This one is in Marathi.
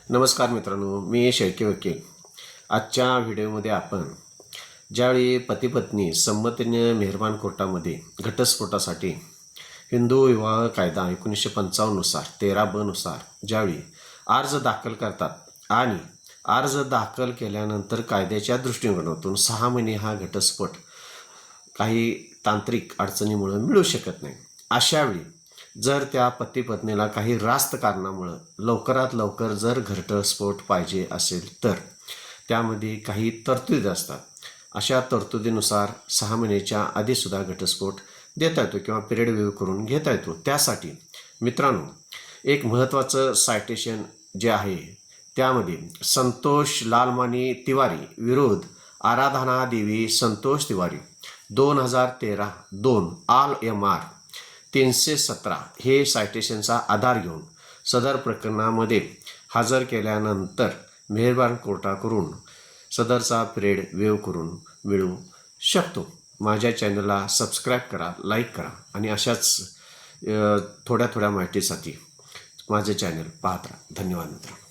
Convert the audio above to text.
नमस्कार मित्रांनो, मी शेळके वकील. आजच्या व्हिडिओमध्ये आपण ज्यावेळी पती पत्नी संमतीने मेहरबान कोर्टामध्ये घटस्फोटासाठी हिंदू विवाह कायदा 1955 नुसार 13 ब नुसार ज्यावेळी अर्ज दाखल करतात आणि अर्ज दाखल केल्यानंतर कायद्याच्या दृष्टिकोनातून 6 महिने हा घटस्फोट काही तांत्रिक अडचणीमुळे मिळू शकत नाही. अशावेळी जर त्या पती पत्नीला काही रास्त कारणामुळं लवकरात लवकर जर घटस्फोट पाहिजे असेल तर त्यामध्ये काही तरतुदी असतात. अशा तरतुदीनुसार 6 महिन्याच्या आधीसुद्धा घटस्फोट देता येतो किंवा पिरियड वेव्ह करून घेता येतो. त्यासाठी मित्रांनो एक महत्त्वाचं सायटेशन जे आहे त्यामध्ये संतोष लालमानी तिवारी विरोध आराधना देवी संतोष तिवारी 2013 2 आल MR 317 हे सायटेशनचा आधार घेऊन सदर प्रकरणामध्ये हजर केल्यानंतर मेहरबान कोर्टाकडून सदरचा पिरियड वेव्ह करून मिळू शकतो. माझ्या चॅनलला सबस्क्राईब करा, लाईक करा आणि अशाच थोड्या माहितीसाठी माझे चॅनल पाहत राहा. धन्यवाद मित्रांनो.